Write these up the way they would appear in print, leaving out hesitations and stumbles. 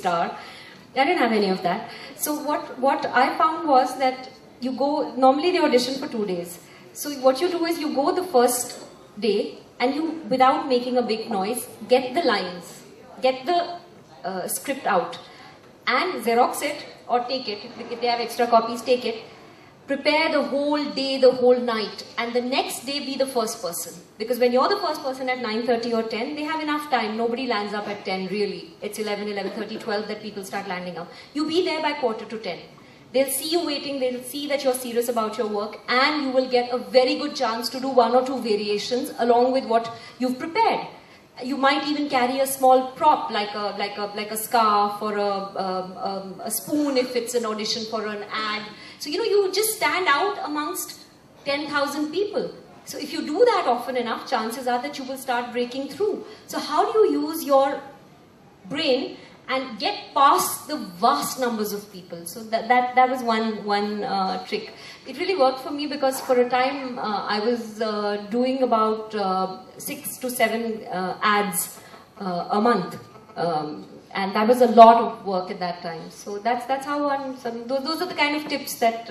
star. I didn't have any of that. So what I found was that you go, normally they audition for 2 days. So what you do is you go the first day and you, without making a big noise, get the lines, get the script out and Xerox it or take it. If they have extra copies, take it. Prepare the whole day, the whole night, and the next day be the first person. Because when you're the first person at 9:30 or 10, they have enough time. Nobody lands up at 10 really. It's 11, 11:30, 12 that people start landing up. You be there by 9:45. They'll see you waiting, they'll see that you're serious about your work, and you will get a very good chance to do 1 or 2 variations along with what you've prepared. You might even carry a small prop like a scarf or a spoon if it's an audition for an ad. So you just stand out amongst 10,000 people. So if you do that often enough, chances are that you will start breaking through. So how do you use your brain and get past the vast numbers of people? So that was one trick. It really worked for me because for a time I was doing about 6 to 7 ads a month, and that was a lot of work at that time. So that's how those are the kind of tips that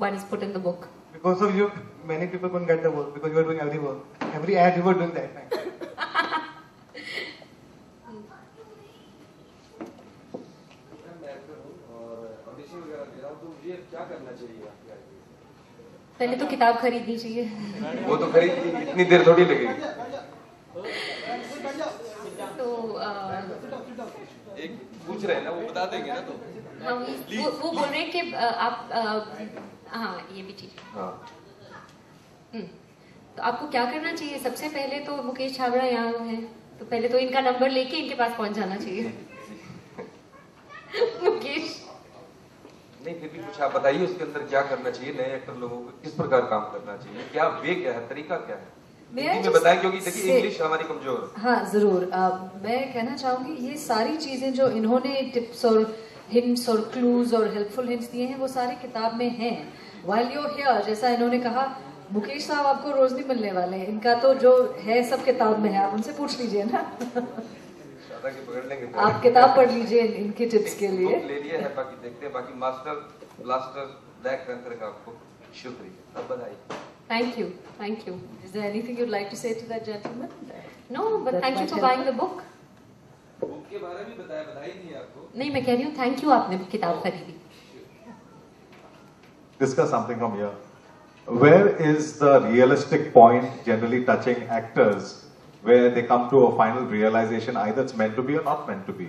one is put in the book. Because of you, many people couldn't get the work because you were doing every work, every ad you were doing that time. पहले तो किताब खरीदनी चाहिए। वो तो खरीदनी, इतनी देर थोड़ी लगेगी। तो एक पूछ रहे हैं ना, वो बता देंगे ना तो। हाँ, वो बोल रहे हैं कि आप हाँ ये भी ठीक है। हाँ। तो आपको क्या करना चाहिए? सबसे पहले तो मुकेश छाबड़ा यहाँ हैं, तो पहले तो इनका नंबर लेके इनके पास पहुँच जाना चाहिए। मुकेश नहीं, फिर भी कुछ आप बताइए उसके अंदर क्या करना चाहिए, नए एक्टर लोगों को किस प्रकार काम करना चाहिए, क्या वे क्या है, तरीका क्या है, हिंदी में बताएं क्योंकि देखिए इंग्लिश हमारी कमजोर है। हाँ जरूर, मैं कहना चाहूंगी ये सारी चीजें जो इन्होंने टिप्स और हिंट्स और क्लूज और हेल्पफुल हिंट्स दिए हैं वो सारी किताब में हैं। व्हाइल यू हियर, जैसा इन्होंने कहा, मुकेश साहब आपको रोज नहीं मिलने वाले हैं, इनका तो जो है सब किताब में है, आप उनसे पूछ लीजिए ना। आप किताब पढ़ लीजिए इनके टिप्स के लिए। ले लिया है, बाकी देखते हैं, बाकी मास्टर ब्लास्टर ब्लैक पैंथर का आपको शुक्रिया, अब बधाई। Thank you, thank you. Is there anything you'd like to say to that gentleman? No, but thank you for buying the book. Book के बारे में बताया, बधाई नहीं है आपको। नहीं, मैं कह रही हूँ थैंक यू, आपने किताब खरीदी। Discuss something from here. Where is the realistic point generally touching actors where they come to a final realization either it's meant to be or not meant to be?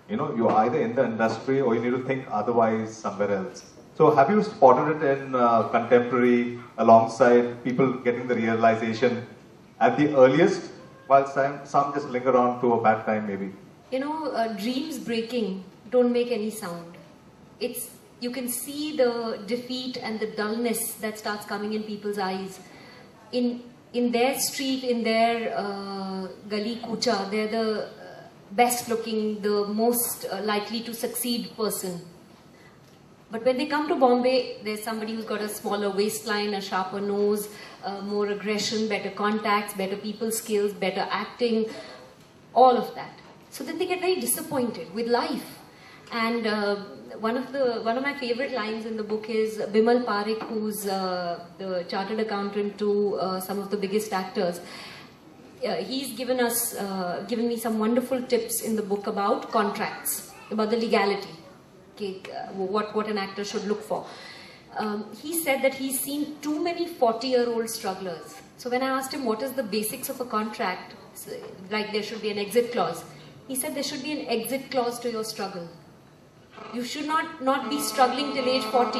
You know, you're either in the industry or you need to think otherwise somewhere else. So have you spotted it in contemporary alongside people getting the realization at the earliest, while some just linger on to a bad time maybe? You know, dreams breaking don't make any sound. You can see the defeat and the dullness that starts coming in people's eyes. In their street, in their gali kucha, they're the best looking, the most likely to succeed person. But when they come to Bombay, there's somebody who's got a smaller waistline, a sharper nose, more aggression, better contacts, better people skills, better acting, all of that. So then they get very disappointed with life. And one of my favorite lines in the book is Bimal Parekh, who's the chartered accountant to some of the biggest actors. He's given me some wonderful tips in the book about contracts, about the legality. What an actor should look for. He said that he's seen too many 40-year-old strugglers. So when I asked him what is the basics of a contract, like there should be an exit clause, he said there should be an exit clause to your struggle. You should not be struggling till age 40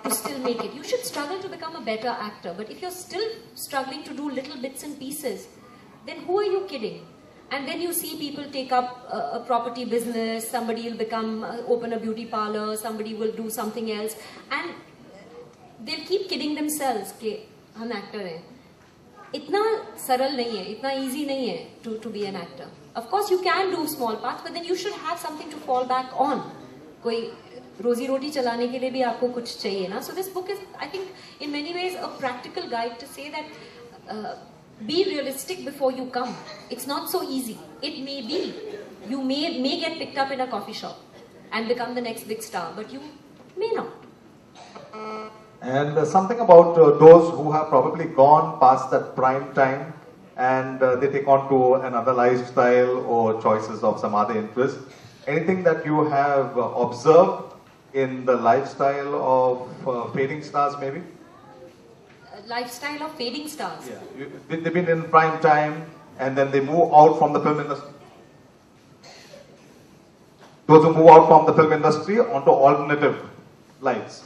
to still make it. You should struggle to become a better actor. But if you're still struggling to do little bits and pieces, then who are you kidding? And then you see people take up a property business, somebody will open a beauty parlor, somebody will do something else, and they'll keep kidding themselves कि हम actor हैं. इतना सरल नहीं है, इतना easy नहीं है to be an actor. Of course you can do small parts, but then you should have something to fall back on. कोई रोजी रोटी चलाने के लिए भी आपको कुछ चाहिए ना. So this book is, I think, in many ways a practical guide to say that be realistic before you come. It's not so easy. It may be. You may get picked up in a coffee shop. and become the next big star, but you may not. And something about those who have probably gone past that prime time and they take on to another lifestyle or choices of some other interest. Anything that you have observed in the lifestyle of fading stars maybe? Lifestyle of fading stars? Yeah. They've been in prime time and then they move out from the film industry. Those who move out from the film industry onto alternative lives.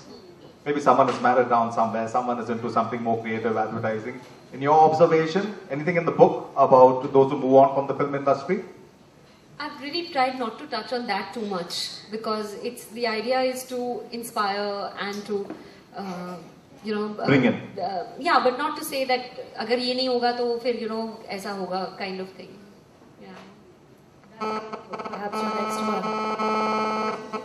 Maybe someone is married down somewhere, someone is into something more creative, advertising. In your observation, anything in the book about those who move on from the film industry? I've really tried not to touch on that too much because the idea is to inspire and to, bring in. Yeah, but not to say that agar ye nahi hoga to fir aisa hoga kind of thing. Yeah. Perhaps your next one.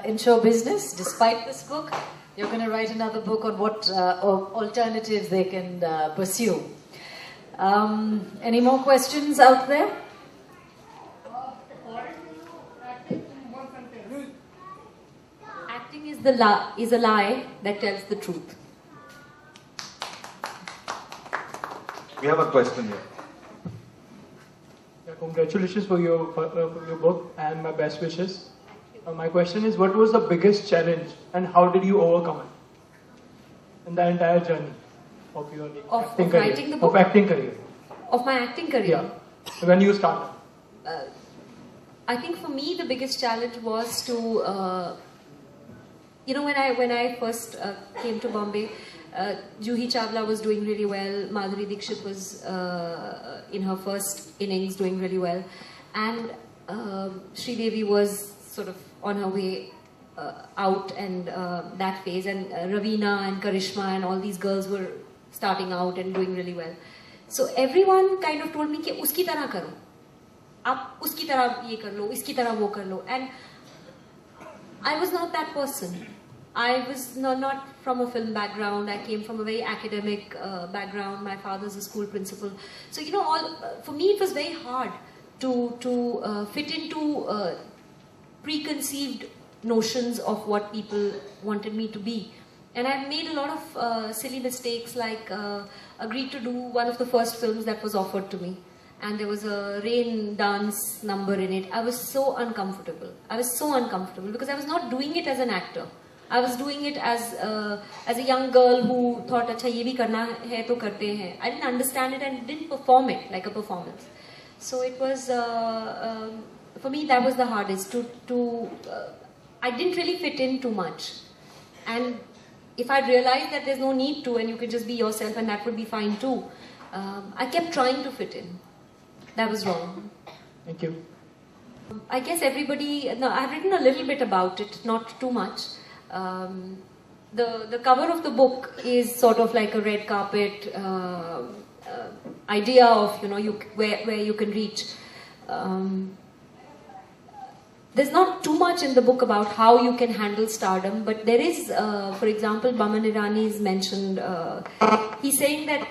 In show business, despite this book, you're going to write another book on what alternatives they can pursue. Any more questions out there? Acting is a lie that tells the truth. We have a question here. Yeah, congratulations for your book and my best wishes. My question is, what was the biggest challenge and how did you overcome it in the entire journey of your acting career? Writing the book? Of acting career. Of my acting career? Yeah. When you started. I think for me the biggest challenge was to, when I first came to Bombay, Juhi Chawla was doing really well, Madhuri Dixit was in her first innings doing really well, and Sridevi was sort of on her way out and that phase, and Raveena and Karishma and all these girls were starting out and doing really well. So everyone kind of told me कि उसकी तरह करो, आप उसकी तरह ये कर लो, इसकी तरह वो कर लो, and I was not that person. I was not from a film background. I came from a very academic background. My father's a school principal. So for me it was very hard to fit into preconceived notions of what people wanted me to be. And I've made a lot of silly mistakes, like agreed to do one of the first films that was offered to me. And there was a rain dance number in it. I was so uncomfortable. I was so uncomfortable because I was not doing it as an actor. I was doing it as a young girl who thought, "Acha, ye bhi karna hai to karte hain." I didn't understand it and didn't perform it like a performance. So it was, for me, that was the hardest. I didn't really fit in too much. And if I realized that there's no need to and you could just be yourself and that would be fine too, I kept trying to fit in. That was wrong. Thank you. I guess I've written a little bit about it, not too much. The cover of the book is sort of like a red carpet idea of where you can reach. There's not too much in the book about how you can handle stardom, but there is, for example, Boman Irani is mentioned. He's saying that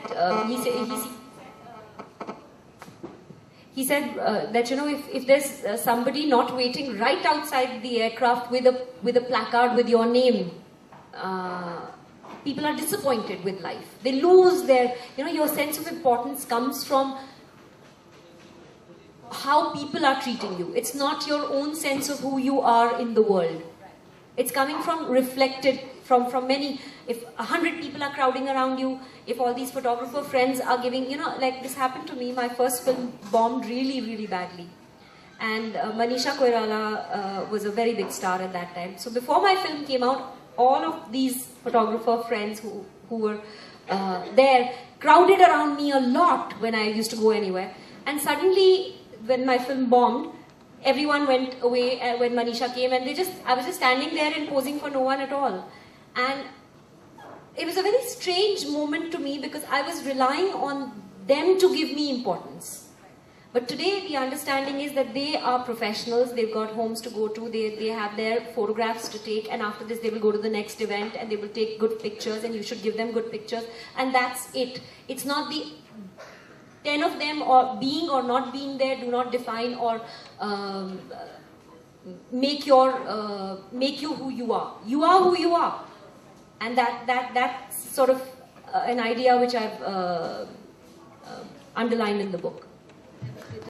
he said that if there's somebody not waiting right outside the aircraft with a placard with your name, people are disappointed with life. They lose their your sense of importance comes from how people are treating you. It's not your own sense of who you are in the world. It's coming from reflected from many. If 100 people are crowding around you, if all these photographer friends are giving, like this happened to me, my first film bombed really, really badly. And Manisha Koirala was a very big star at that time. So before my film came out, all of these photographer friends who were there crowded around me a lot when I used to go anywhere. And suddenly, when my film bombed, everyone went away when Manisha came, and I was just standing there and posing for no one at all. And it was a very strange moment to me because I was relying on them to give me importance. But today the understanding is that they are professionals, they've got homes to go to, they have their photographs to take, and after this they will go to the next event and they will take good pictures, and you should give them good pictures, and that's it. It's not the 10 of them or being or not being there do not define or make you who you are. You are who you are, and that's sort of an idea which I've underlined in the book.